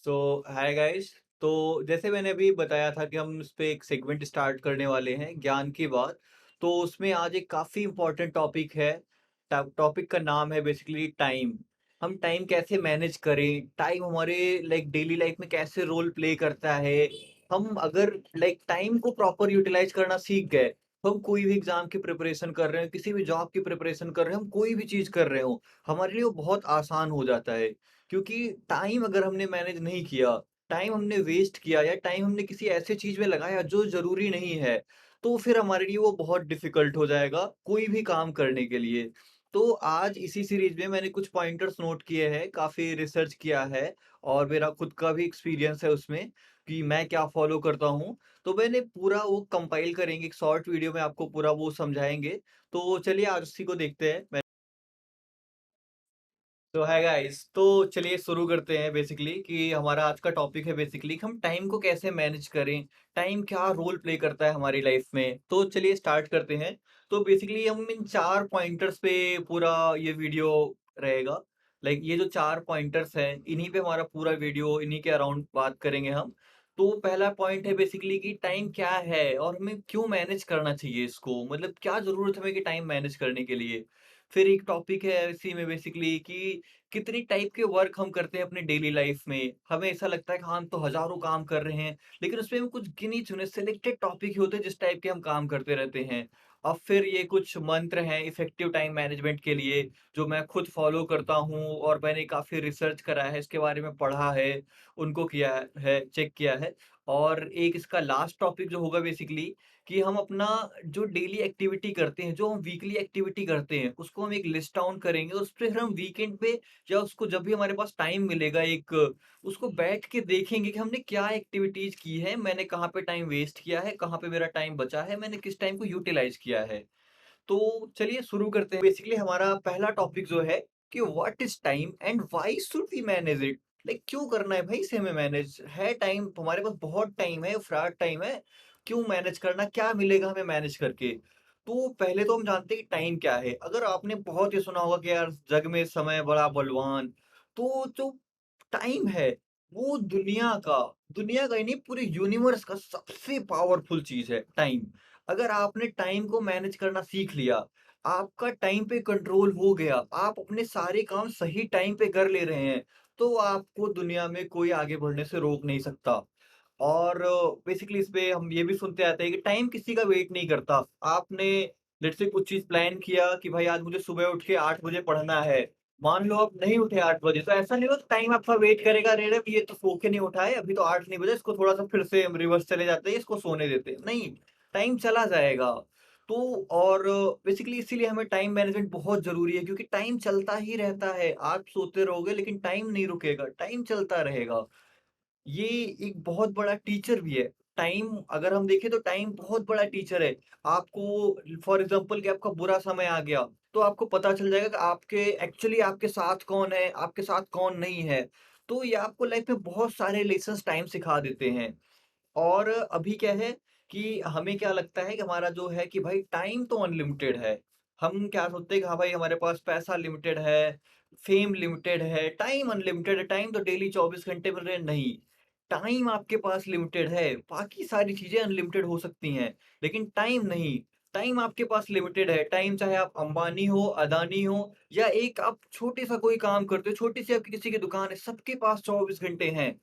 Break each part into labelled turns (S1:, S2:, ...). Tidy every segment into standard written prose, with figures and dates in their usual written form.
S1: सो hi guys. तो जैसे मैंने अभी बताया था कि हम इस पे एक सेगमेंट स्टार्ट करने वाले हैं ज्ञान की बात। तो उसमें आज एक काफ़ी इम्पोर्टेंट टॉपिक है। टॉपिक का नाम है बेसिकली टाइम। हम टाइम कैसे मैनेज करें, टाइम हमारे डेली लाइफ में कैसे रोल प्ले करता है। हम अगर टाइम को प्रॉपर यूटिलाइज करना सीख गए, तो हम कोई भी एग्जाम की प्रिपरेशन कर रहे हैं, किसी भी जॉब की प्रिपरेशन कर रहे हैं, हम कोई भी चीज़ कर रहे हो, हमारे लिए वो बहुत आसान हो जाता है। क्योंकि टाइम अगर हमने मैनेज नहीं किया, टाइम हमने वेस्ट किया या टाइम हमने किसी ऐसे चीज़ में लगाया जो ज़रूरी नहीं है, तो फिर हमारे लिए वो बहुत डिफ़िकल्ट हो जाएगा कोई भी काम करने के लिए। तो आज इसी सीरीज़ में मैंने कुछ पॉइंटर्स नोट किए हैं, काफ़ी रिसर्च किया है और मेरा खुद का भी एक्सपीरियंस है उसमें कि मैं क्या फ़ॉलो करता हूँ। तो मैंने पूरा वो कंपाइल करेंगे, एक शॉर्ट वीडियो में आपको पूरा वो समझाएँगे। तो चलिए आज उसी को देखते हैं। तो हाय गाइस, तो चलिए शुरू करते हैं बेसिकली कि हमारा आज का टॉपिक है बेसिकली कि हम टाइम को कैसे मैनेज करें, टाइम क्या रोल प्ले करता है हमारी लाइफ में। तो चलिए स्टार्ट करते हैं। तो बेसिकली हम इन 4 पॉइंटर्स पे पूरा ये वीडियो रहेगा। ये जो 4 पॉइंटर्स हैं, इन्हीं पे हमारा पूरा वीडियो इन्हीं के अराउंड बात करेंगे हम। तो पहला पॉइंट है बेसिकली कि टाइम क्या है और हमें क्यों मैनेज करना चाहिए इसको, मतलब क्या ज़रूरत है हमें कि टाइम मैनेज करने के लिए। फिर एक टॉपिक है इसी में बेसिकली कि कितनी टाइप के वर्क हम करते हैं अपनी डेली लाइफ में। हमें ऐसा लगता है कि हाँ, हम तो हज़ारों काम कर रहे हैं, लेकिन उसमें भी कुछ गिने-चुने सिलेक्टेड टॉपिक ही होते हैं जिस टाइप के हम काम करते रहते हैं। अब फिर ये कुछ मंत्र हैं इफेक्टिव टाइम मैनेजमेंट के लिए, जो मैं खुद फॉलो करता हूँ और मैंने काफ़ी रिसर्च करा है, इसके बारे में पढ़ा है, उनको किया है, चेक किया है। और एक इसका लास्ट टॉपिक जो होगा बेसिकली कि हम अपना जो डेली एक्टिविटी करते हैं, जो हम वीकली एक्टिविटी करते हैं, उसको हम एक लिस्ट डाउन करेंगे, उस फिर हम वीकेंड पे या उसको जब भी हमारे पास टाइम मिलेगा उसको बैठ के देखेंगे कि हमने क्या एक्टिविटीज़ की हैं, मैंने कहाँ पे टाइम वेस्ट किया है, कहाँ पे मेरा टाइम बचा है, मैंने किस टाइम को यूटिलाइज़ किया है। तो चलिए शुरू करते हैं। बेसिकली हमारा पहला टॉपिक जो है कि what is time and why should we manage it? क्यों करना है भाई इसे हमें मैनेज? है टाइम, हमारे पास बहुत टाइम है, फ्रैक टाइम है, क्यों मैनेज करना? क्या मिलेगा हमें मैनेज करके? तो पहले तो हम जानते हैं कि टाइम क्या है। अगर आपने बहुत ये सुना होगा कि यार जग में समय बड़ा बलवान, तो जो टाइम है, वो दुनिया का ही नहीं पूरे यूनिवर्स का सबसे पावरफुल चीज़ है टाइम। अगर आपने टाइम को मैनेज करना सीख लिया, आपका टाइम पे कंट्रोल हो गया, आप अपने सारे काम सही टाइम पे कर ले रहे हैं, तो आपको दुनिया में कोई आगे बढ़ने से रोक नहीं सकता। और बेसिकली इस पे हम ये भी सुनते आते हैं कि टाइम किसी का वेट नहीं करता। आपने लेट्स से कुछ चीज़ प्लान किया कि भाई आज मुझे सुबह उठ के 8 बजे पढ़ना है। मान लो आप नहीं उठे 8 बजे, तो ऐसा नहीं होगा कि टाइम आपका वेट करेगा, अरे रे ये तो सो के नहीं उठा है, अभी तो 8 नहीं बजे, इसको थोड़ा-सा फिर से रिवर्स चले जाते हैं, इसको सोने देते हैं। नहीं, टाइम चला जाएगा। तो और बेसिकली इसीलिए हमें टाइम मैनेजमेंट बहुत ज़रूरी है क्योंकि टाइम चलता ही रहता है। आप सोते रहोगे लेकिन टाइम नहीं रुकेगा, टाइम चलता रहेगा। ये एक बहुत बड़ा टीचर भी है। टाइम अगर हम देखें तो टाइम बहुत बड़ा टीचर है। आपको फॉर एग्ज़ाम्पल कि आपका बुरा समय आ गया, तो आपको पता चल जाएगा कि आपके साथ कौन है, आपके साथ कौन नहीं है। तो ये आपको लाइफ़ में बहुत सारे लेसन्स टाइम सिखा देते हैं। और अभी क्या है कि हमें क्या लगता है कि हमारा जो है कि भाई टाइम तो अनलिमिटेड है। हम क्या सोचते हैं कि हाँ भाई हमारे पास पैसा लिमिटेड है, फेम लिमिटेड है, टाइम अनलिमिटेड है, टाइम तो डेली 24 घंटे मिल रहे हैं, नहीं। टाइम आपके पास लिमिटेड है, बाकी सारी चीज़ें अनलिमिटेड हो सकती हैं, लेकिन टाइम नहीं। टाइम आपके पास लिमिटेड है, टाइम चाहे आप अंबानी हो, अदानी हो या एक आप छोटे-सा कोई काम करते हो, छोटी-सी आपकी किसी की दुकान है, सबके पास 24 घंटे हैं।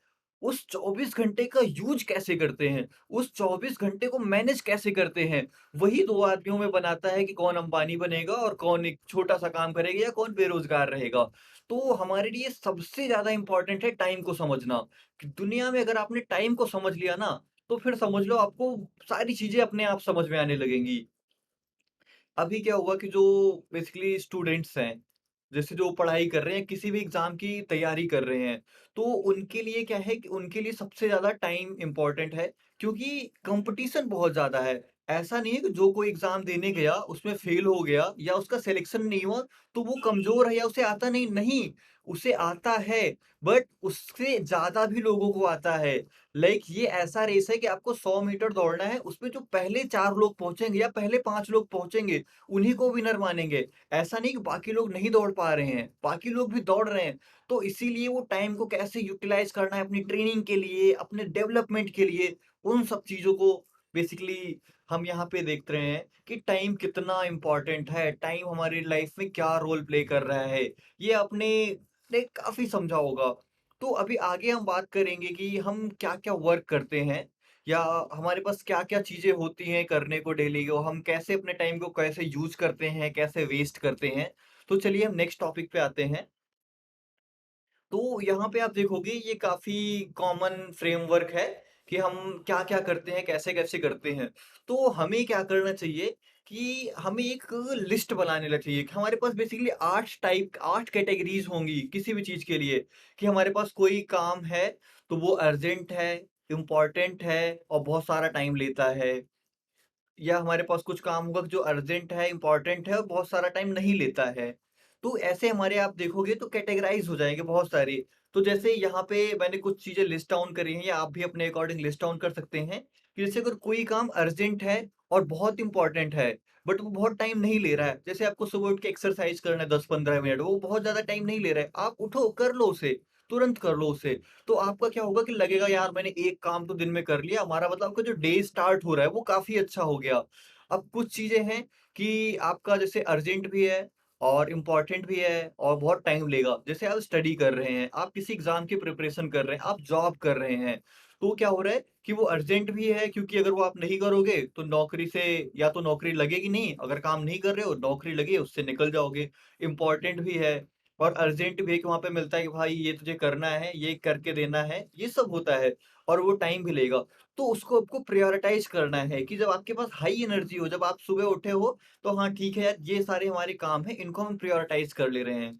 S1: उस 24 घंटे का यूज़ कैसे करते हैं? उस 24 घंटे को मैनेज कैसे करते हैं? वही 2 आदमियों में बनाता है कि कौन अंबानी बनेगा और कौन एक छोटा-सा काम करेगा या कौन बेरोज़गार रहेगा। तो हमारे लिए सबसे ज़्यादा इम्पोर्टेंट है टाइम को समझना, कि दुनिया में अगर आपने टाइम को समझ लिया ना, तो फिर समझ लो आपको सारी चीज़ें अपने आप समझ में आने लगेंगी। अभी क्या हुआ कि जो बेसिकली स्टूडेंट्स हैं, जैसे जो पढ़ाई कर रहे हैं, किसी भी एग्ज़ाम की तैयारी कर रहे हैं, तो उनके लिए क्या है कि उनके लिए सबसे ज़्यादा टाइम इम्पोर्टेंट है क्योंकि कॉम्पिटिशन बहुत ज़्यादा है। ऐसा नहीं है कि जो कोई एग्ज़ाम देने गया, उसमें फ़ेल हो गया या उसका सिलेक्शन नहीं हुआ, तो वो कमज़ोर है या उसे आता नहीं, नहीं, उसे आता है, बट उससे ज़्यादा भी लोगों को आता है। लाइक ये ऐसा रेस है कि आपको 100 मीटर दौड़ना है, उसमें जो पहले 4 लोग पहुँचेंगे या पहले 5 लोग पहुँचेंगे, उन्हीं को विनर मानेंगे। ऐसा नहीं कि बाकी लोग नहीं दौड़ पा रहे हैं, बाकी लोग भी दौड़ रहे हैं। तो इसीलिए वो टाइम को कैसे यूटिलाइज़ करना है अपनी ट्रेनिंग के लिए, अपने डेवलपमेंट के लिए, उन सब चीज़ों को बेसिकली हम यहाँ पे देख रहे हैं कि टाइम कितना इम्पोर्टेंट है, टाइम हमारी लाइफ में क्या रोल प्ले कर रहा है। ये आपने ने काफ़ी समझा होगा। तो अभी आगे हम बात करेंगे कि हम क्या-क्या वर्क करते हैं या हमारे पास क्या-क्या चीज़ें होती हैं करने को डेली और हम कैसे अपने टाइम को कैसे यूज़ करते हैं, कैसे वेस्ट करते हैं। तो चलिए हम नेक्स्ट टॉपिक पे आते हैं। तो यहाँ पे आप देखोगे ये काफ़ी कॉमन फ्रेमवर्क है कि हम क्या-क्या करते हैं, कैसे-कैसे करते हैं। तो हमें क्या करना चाहिए कि हमें एक लिस्ट बना लेना चाहिए कि हमारे पास बेसिकली 8 कैटेगरीज़ होंगी किसी भी चीज़ के लिए कि हमारे पास कोई काम है, तो वो अर्जेंट है, इम्पोर्टेंट है और बहुत सारा टाइम लेता है। या हमारे पास कुछ काम होगा जो अर्जेंट है, इम्पोर्टेंट है और बहुत सारा टाइम नहीं लेता है। तो ऐसे हमारे आप देखोगे तो कैटेगराइज़ हो जाएँगे बहुत सारे। तो जैसे यहाँ पे मैंने कुछ चीज़ें लिस्ट डाउन करी हैं या आप भी अपने अकॉर्डिंग लिस्ट डाउन कर सकते हैं, कि जैसे अगर कोई काम अर्जेंट है और बहुत इम्पोर्टेंट है, बट वो बहुत टाइम नहीं ले रहा है। जैसे आपको सुबह उठ के एक्सरसाइज़ करना है 10-15 मिनट, वो बहुत ज़्यादा टाइम नहीं ले रहा है। आप उठो, कर लो उसे, तुरंत कर लो उसे। तो आपका क्या होगा कि लगेगा यार मैंने एक काम तो दिन में कर लिया, हमारा मतलब आपका जो डे स्टार्ट हो रहा है वो काफ़ी अच्छा हो गया। अब कुछ चीज़ें हैं कि आपका जैसे अर्जेंट भी है और इम्पोर्टेंट भी है और बहुत टाइम लेगा। जैसे आप स्टडी कर रहे हैं, आप किसी एग्ज़ाम की प्रिपरेशन कर रहे हैं, आप जॉब कर रहे हैं, तो क्या हो रहा है कि वो अर्जेंट भी है क्योंकि अगर वो आप नहीं करोगे तो नौकरी से या तो नौकरी लगेगी नहीं, अगर काम नहीं कर रहे हो, नौकरी लगी है उससे निकल जाओगे। इम्पोर्टेंट भी है और अर्जेंट भी है कि वहाँ पे मिलता है कि भाई ये तुझे करना है, ये करके देना है, ये सब होता है और वो टाइम भी लेगा। तो उसको आपको प्रायोरिटाइज़ करना है कि जब आपके पास हाई एनर्जी हो, जब आप सुबह उठे हो, तो हाँ, ठीक है यार, ये सारे हमारे काम हैं, इनको हम प्रायोरिटाइज़ कर ले रहे हैं।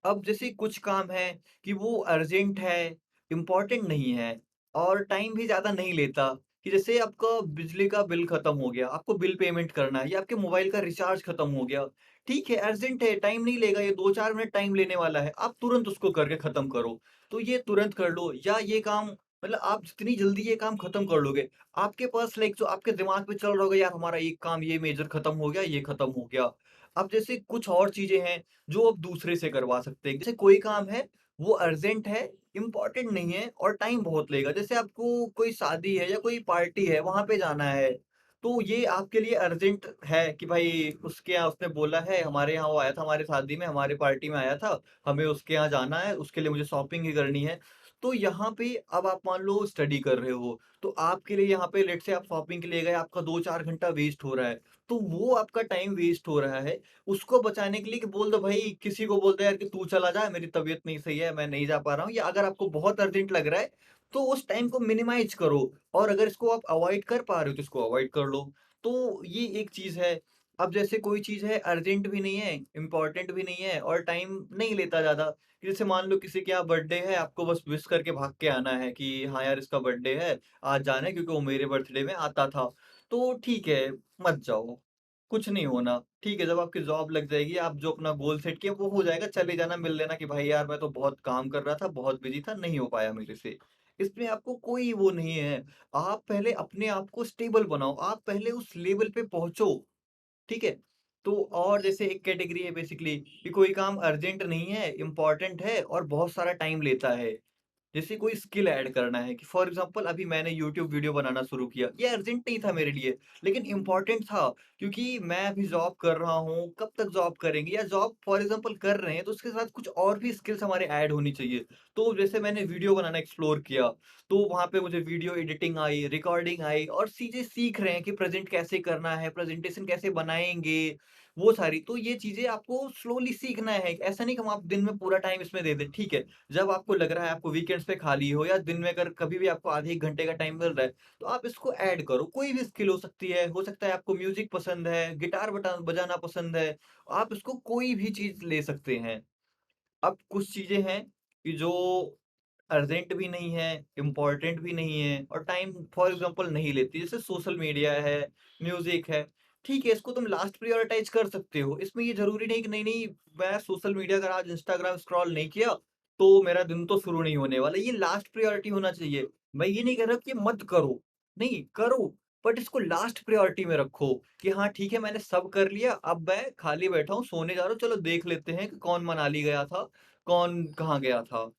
S1: अब जैसे कुछ काम है कि वो अर्जेंट है, इम्पोर्टेंट नहीं है और टाइम भी ज़्यादा नहीं लेता, कि जैसे आपका बिजली का बिल खत्म हो गया, आपको बिल पेमेंट करना है या आपके मोबाइल का रिचार्ज खत्म हो गया। ठीक है, अर्जेंट है, टाइम नहीं लेगा, ये 2-4 मिनट टाइम लेने वाला है, आप तुरंत उसको करके खत्म करो। तो ये तुरंत कर लो या ये काम मतलब आप जितनी जल्दी ये काम खत्म कर लोगे, आपके पास लाइक जो आपके दिमाग में चल रहा होगा यार हमारा एक काम ये मेजर खत्म हो गया, ये खत्म हो गया। अब जैसे कुछ और चीज़ें हैं जो आप दूसरे से करवा सकते हैं। जैसे कोई काम है, वो अर्जेंट है, इम्पोर्टेंट नहीं है और टाइम बहुत लेगा। जैसे आपको कोई शादी है या कोई पार्टी है, वहाँ पे जाना है, तो ये आपके लिए अर्जेंट है कि भाई उसके यहाँ उसने बोला है, हमारे यहाँ वो आया था, हमारी शादी में, हमारी पार्टी में आया था, हमें उसके यहाँ जाना है, उसके लिए मुझे शॉपिंग ही करनी है। तो यहाँ पे अब आप मान लो स्टडी कर रहे हो, तो आपके लिए यहाँ पे लेट्स से आप शॉपिंग के लिए गए, आपका 2-4 घंटा वेस्ट हो रहा है। तो वो आपका टाइम वेस्ट हो रहा है। उसको बचाने के लिए कि बोल दो भाई किसी को बोल दो यार कि तू चला जा मेरी तबीयत नहीं सही है मैं नहीं जा पा रहा हूँ या अगर आपको बहुत अर्जेंट लग रहा है तो उस टाइम को मिनिमाइज करो और अगर इसको आप अवॉइड कर पा रहे हो तो इसको अवॉइड कर लो। तो ये एक चीज़ है। अब जैसे कोई चीज़ है अर्जेंट भी नहीं है, इम्पोर्टेंट भी नहीं है और टाइम नहीं लेता ज़्यादा। जैसे मान लो किसी के यहाँ बर्थडे है, आपको बस विश करके भाग के आना है कि हाँ यार इसका बर्थडे है, आज जाना है क्योंकि वो मेरे बर्थडे में आता था। तो ठीक है, मत जाओ। कुछ नहीं होना। ठीक है, जब आपकी जॉब लग जाएगी, आप जो अपना गोल सेट किया वो हो जाएगा, चले जाना, मिल लेना कि भाई यार मैं तो बहुत काम कर रहा था, बहुत बिज़ी था, नहीं हो पाया मेरे से। इसमें आपको कोई वो नहीं है। आप पहले अपने आप को स्टेबल बनाओ, आप पहले उस लेवल पे पहुँचो, ठीक है? तो और जैसे एक कैटेगरी है बेसिकली कि कोई काम अर्जेंट नहीं है, इम्पोर्टेंट है और बहुत सारा टाइम लेता है। जैसे कोई स्किल ऐड करना है कि फॉर एग्जांपल अभी मैंने यूट्यूब वीडियो बनाना शुरू किया। ये अर्जेंट नहीं था मेरे लिए, लेकिन इम्पोर्टेंट था क्योंकि मैं अभी जॉब कर रहा हूँ, कब तक जॉब करेंगे या जॉब फॉर एग्जांपल कर रहे हैं, तो उसके साथ कुछ और भी स्किल्स हमारे ऐड होनी चाहिए। तो जैसे मैंने वीडियो बनाना एक्सप्लोर किया, तो वहाँ पे मुझे वीडियो एडिटिंग आई, रिकॉर्डिंग आई और चीज़ें सीख रहे हैं कि प्रेज़ेंट कैसे करना है, प्रेज़ेंटेशन कैसे बनाएँगे, वो सारी। तो ये चीज़ें आपको स्लोली सीखना है। ऐसा नहीं कि हम आप दिन में पूरा टाइम इसमें दे दें, ठीक है। जब आपको लग रहा है आपको वीकेंड्स पे खाली हो या दिन में अगर कभी भी आपको आधे 1 घंटे का टाइम मिल रहा है, तो आप इसको ऐड करो। कोई भी स्किल हो सकता है आपको म्यूज़िक पसंद है, गिटार बजाना पसंद है, आप इसको कोई भी चीज़ ले सकते हैं। अब कुछ चीज़ें हैं कि जो अर्जेंट भी नहीं है, इम्पोर्टेंट भी नहीं है और टाइम फॉर एग्ज़ाम्पल नहीं लेती। जैसे सोशल मीडिया है, म्यूज़िक है, ठीक है, इसको तुम लास्ट प्रायोरिटाइज़ कर सकते हो। इसमें ये ज़रूरी नहीं कि नहीं-नहीं मैं सोशल मीडिया अगर आज इंस्टाग्राम स्क्रॉल नहीं किया, तो मेरा दिन तो शुरू नहीं होने वाला। ये लास्ट प्रायोरिटी होना चाहिए। मैं ये नहीं कह रहा कि मत करो, नहीं करो, बट इसको लास्ट प्रायोरिटी में रखो कि हाँ, ठीक है मैंने सब कर लिया, अब मैं खाली बैठा हूँ, सोने जा रहा हूँ, चलो देख लेते हैं कि कौन मनाली गया था, कौन कहाँ गया था।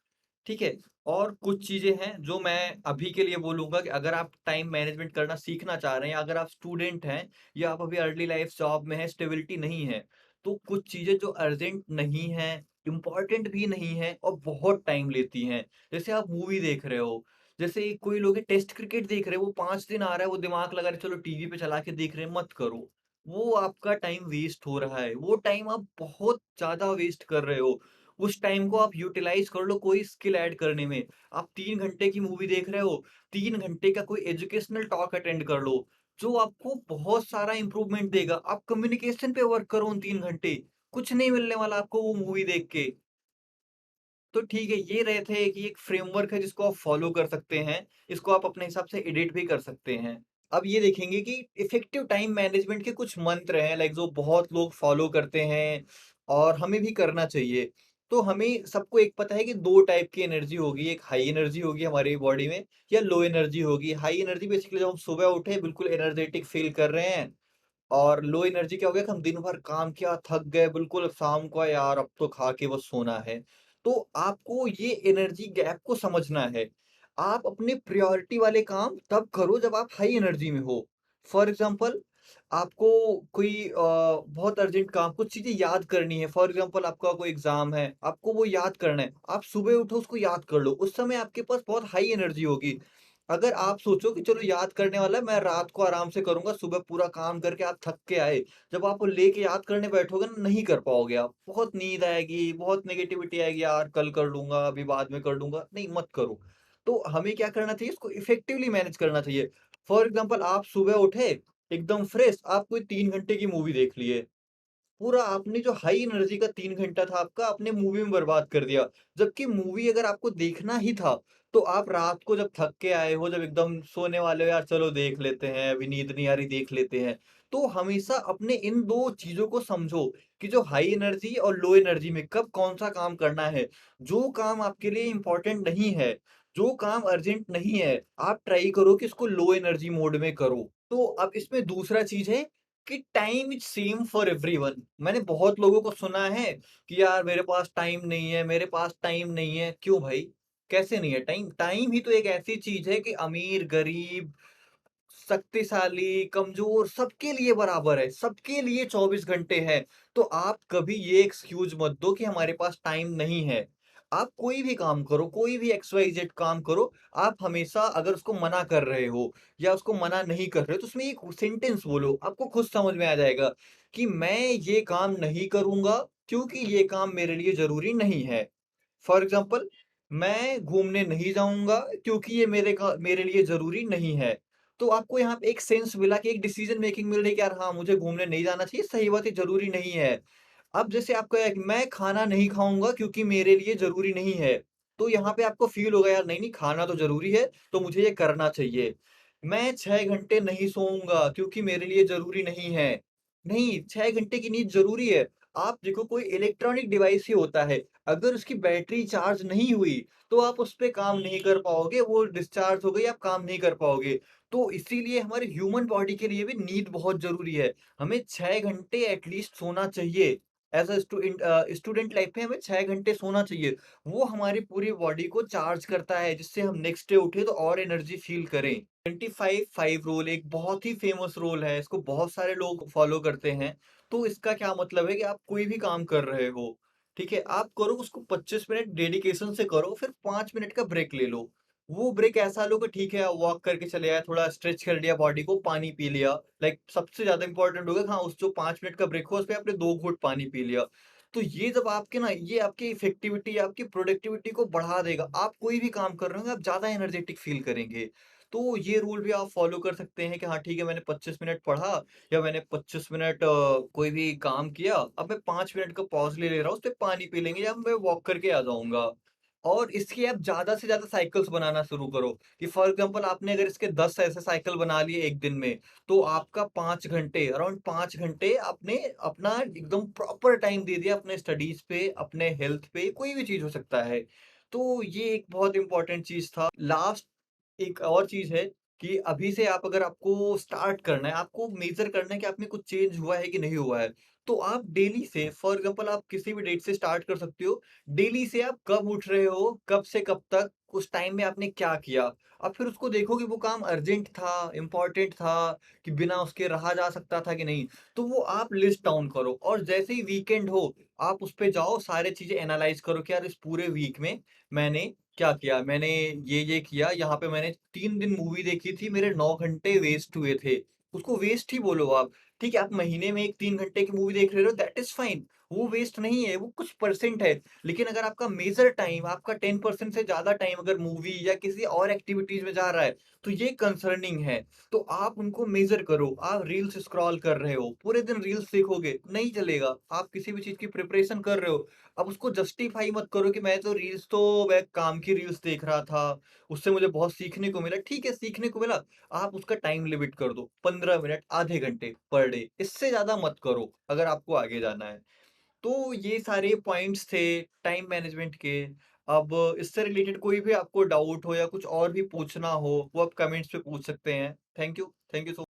S1: ठीक है? और कुछ चीज़ें हैं जो मैं अभी के लिए बोलूँगा कि अगर आप टाइम मैनेजमेंट करना सीखना चाह रहे हैं, अगर आप स्टूडेंट हैं या आप अभी अर्ली लाइफ़ जॉब में हैं, स्टेबिलिटी नहीं है, तो कुछ चीज़ें जो अर्जेंट नहीं हैं, इम्पोर्टेंट भी नहीं हैं और बहुत टाइम लेती हैं। जैसे आप मूवी देख रहे हो, जैसे कोई लोग हैं टेस्ट क्रिकेट देख रहे हैं, वो 5 दिन आ रहा है, वो दिमाग लगा रहे चलो टीवी पे चला के देख रहे हैं, मत करो। वो आपका टाइम वेस्ट हो रहा है, वो टाइम आप बहुत ज़्यादा वेस्ट कर रहे हो। उस टाइम को आप यूटिलाइज़ कर लो कोई स्किल ऐड करने में। आप 3 घंटे की मूवी देख रहे हो, 3 घंटे का कोई एजुकेशनल टॉक अटेंड कर लो, जो आपको बहुत सारा इम्प्रूवमेंट देगा। आप कम्युनिकेशन पे वर्क करो उन 3 घंटे, कुछ नहीं मिलने वाला आपको वो मूवी देख के। तो ठीक है, ये रहे थे कि एक फ्रेमवर्क है जिसको आप फॉलो कर सकते हैं, इसको आप अपने हिसाब से एडिट भी कर सकते हैं। अब ये देखेंगे कि इफ़ेक्टिव टाइम मैनेजमेंट के कुछ मंत्र हैं लाइक जो बहुत लोग फॉलो करते हैं और हमें भी करना चाहिए। तो हमें सबको एक पता है कि 2 टाइप की एनर्जी होगी, एक हाई एनर्जी होगी हमारी बॉडी में या लो एनर्जी होगी। हाई एनर्जी बेसिकली जब हम सुबह उठे बिल्कुल एनर्जेटिक फ़ील कर रहे हैं और लो एनर्जी क्या हो गया कि हम दिन भर काम किया, थक गए, बिल्कुल शाम को यार अब तो खा के बस सोना है। तो आपको ये एनर्जी गैप को समझना है। आप अपने प्रायोरिटी वाले काम तब करो जब आप हाई एनर्जी में हो। फॉर एग्ज़ाम्पल आपको कोई बहुत अर्जेंट काम कुछ चीज़ें याद करनी है। फॉर एग्ज़ाम्पल आपका कोई एग्ज़ाम है, आपको वो याद करना है। आप सुबह उठो उसको याद कर लो। उस समय आपके पास बहुत हाई एनर्जी होगी। अगर आप सोचो कि चलो याद करने वाला है, मैं रात को आराम से करूँगा, सुबह पूरा काम करके आप थक के आए, जब आप वो लेके याद करने बैठोगे ना, नहीं कर पाओगे आप। बहुत नींद आएगी, बहुत नेगेटिविटी आएगी, यार कल कर लूँगा, अभी बाद में कर लूँगा, नहीं मत करो। तो हमें क्या करना चाहिए, इसको इफेक्टिवली मैनेज करना चाहिए। फॉर एग्ज़ाम्पल आप सुबह उठे, एकदम फ्रेश, आप कोई 3 घंटे की मूवी देख लिए। पूरा आपने जो हाई एनर्जी का 3 घंटा था आपका, आपने मूवी में बर्बाद कर दिया। जबकि मूवी अगर आपको देखना ही था, तो आप रात को जब थक के आए हो, जब एकदम सोने वाले हो, यार चलो देख लेते हैं, अभी नींद नहीं आ रही देख लेते हैं। तो हमेशा अपने इन 2 चीज़ों को समझो कि जो हाई एनर्जी और लो एनर्जी में कब कौन-सा काम करना है। जो काम आपके लिए इम्पोर्टेंट नहीं है, जो काम अर्जेंट नहीं है, आप ट्राई करो कि इसको लो एनर्जी मोड में करो। तो अब इसमें दूसरा चीज़ है कि time is same for everyone. मैंने बहुत लोगों को सुना है कि यार मेरे पास टाइम नहीं है, मेरे पास टाइम नहीं है। क्यों भाई? कैसे नहीं है टाइम? टाइम ही तो एक ऐसी चीज़ है कि अमीर, गरीब, शक्तिशाली, कमज़ोर सबके लिए बराबर है, सबके लिए 24 घंटे हैं। तो आप कभी ये एक्सक्यूज़ मत दो कि हमारे पास टाइम नहीं है। आप कोई भी काम करो, कोई भी XYZ काम करो, आप हमेशा अगर उसको मना कर रहे हो या उसको मना नहीं कर रहे हो, तो उसमें एक सेंटेंस बोलो, आपको खुद समझ में आ जाएगा कि मैं ये काम नहीं करूँगा क्योंकि ये काम मेरे लिए ज़रूरी नहीं है। फॉर एग्ज़ाम्पल मैं घूमने नहीं जाऊँगा क्योंकि ये मेरे लिए ज़रूरी नहीं है। तो आपको यहाँ पे एक सेंस मिला कि एक डिसीज़न मेकिंग मिल रही है कि यार हाँ, मुझे घूमने नहीं जाना चाहिए, सही बात है, ज़रूरी नहीं है। अब जैसे आपका है कि मैं खाना नहीं खाऊँगा क्योंकि मेरे लिए ज़रूरी नहीं है। तो यहाँ पे आपको फ़ील होगा यार नहीं-नहीं खाना तो ज़रूरी है, तो मुझे ये करना चाहिए। मैं 6 घंटे नहीं सोऊँगा क्योंकि मेरे लिए ज़रूरी नहीं है। नहीं, 6 घंटे की नींद ज़रूरी है। आप देखो कोई इलेक्ट्रॉनिक डिवाइस ही होता है, अगर उसकी बैटरी चार्ज नहीं हुई, तो आप उस पे काम नहीं कर पाओगे, वो डिस्चार्ज हो गई, आप काम नहीं कर पाओगे। तो इसीलिए हमारे ह्यूमन बॉडी के लिए भी नींद बहुत ज़रूरी है। हमें 6 घंटे एट लीस्ट सोना चाहिए। एज़ अ स्टूडेंट लाइफ में हमें 6 घंटे सोना चाहिए। वो हमारी पूरी बॉडी को चार्ज करता है, जिससे हम नेक्स्ट डे उठे तो और एनर्जी फ़ील करें। 25-5 रूल एक बहुत ही फ़ेमस रूल है, इसको बहुत सारे लोग फ़ॉलो करते हैं। तो इसका क्या मतलब है कि आप कोई भी काम कर रहे हो, ठीक है? आप करो उसको 25 मिनट डेडिकेशन से करो, फिर 5 मिनट का ब्रेक ले लो। वो ब्रेक ऐसा लो कि ठीक है, वॉक करके चले आए, थोड़ा स्ट्रेच कर लिया बॉडी को, पानी पी लिया। लाइक सबसे ज़्यादा इम्पोर्टेंट होगा कि हाँ, उस जो 5 मिनट का ब्रेक हुआ, उसमें आपने 2 घूँट पानी पी लिया। तो ये जब आपके ना ये आपकी इफ़ेक्टिविटी, आपकी प्रोडक्टिविटी को बढ़ा देगा। आप कोई भी काम कर रहे होंगे, आप ज़्यादा एनर्जेटिक फ़ील करेंगे। तो ये रूल भी आप फ़ॉलो कर सकते हैं कि हाँ, ठीक है, मैंने 25 मिनट पढ़ा या मैंने 25 मिनट कोई भी काम किया, अब मैं 5 मिनट का पॉज़ ले ले रहा हूँ, उसपे पानी पी लेंगे या मैं वॉक करके आ जाऊँगा। और इसकी आप ज़्यादा से ज़्यादा साइकिल्स बनाना शुरू करो कि फॉर एग्ज़ाम्पल आपने अगर इसके 10 ऐसे साइकिल बना लिए 1 दिन में, तो आपका 5 घंटे अराउंड 5 घंटे आपने अपना एकदम प्रॉपर टाइम दे दिया अपने स्टडीज़ पे, अपने हेल्थ पे, कोई भी चीज़ हो सकता है। तो ये एक बहुत इम्पोर्टेंट चीज़ था। लास्ट एक और चीज़ है कि अभी से आप अगर आपको स्टार्ट करना है, आपको मेज़र करना है कि आप में कुछ चेंज हुआ है कि नहीं हुआ है, तो आप डेली से फॉर एग्ज़ाम्पल आप किसी भी डेट से स्टार्ट कर सकते हो। डेली से आप कब उठ रहे हो, कब से कब तक, उस टाइम में आपने क्या किया? अब फिर उसको देखो कि वो काम अर्जेंट था, इम्पोर्टेंट था, कि बिना उसके रहा जा सकता था कि नहीं। तो वो आप लिस्ट डाउन करो और जैसे ही वीकेंड हो, आप उस पे जाओ, सारी चीज़ें एनालाइज़ करो कि यार इस पूरे वीक में मैंने क्या किया? मैंने ये किया, यहाँ पे मैंने 3 दिन मूवी देखी थी, मेरे 9 घंटे वेस्ट हुए थे। उसको वेस्ट ही बोलो आप। ठीक है, आप महीने में एक 3 घंटे की मूवी देख रहे हो, दैट इज़ फाइन। वो वेस्ट नहीं है, वो कुछ परसेंट है। लेकिन अगर आपका मेजर टाइम, आपका 10% से ज़्यादा टाइम अगर मूवी या किसी और एक्टिविटीज़ में जा रहा है, तो ये कंसर्निंग है। तो आप उनको मेज़र करो। आप रील्स स्क्रॉल कर रहे हो, पूरे दिन रील्स देखोगे, नहीं चलेगा। आप किसी भी चीज़ की प्रिपरेशन कर रहे हो, अब उसको जस्टिफाई मत करो कि मैं काम की रील्स देख रहा था, उससे मुझे बहुत सीखने को मिला। ठीक है, सीखने को मिला, आप उसका टाइम लिमिट कर दो, 15 मिनट, आधे घंटे पर डे, इससे ज़्यादा मत करो, अगर आपको आगे जाना है। तो ये सारे पॉइंट्स थे टाइम मैनेजमेंट के। अब इससे रिलेटेड कोई भी आपको डाउट हो या कुछ और भी पूछना हो, वो आप कमेंट्स पे पूछ सकते हैं। Thank you so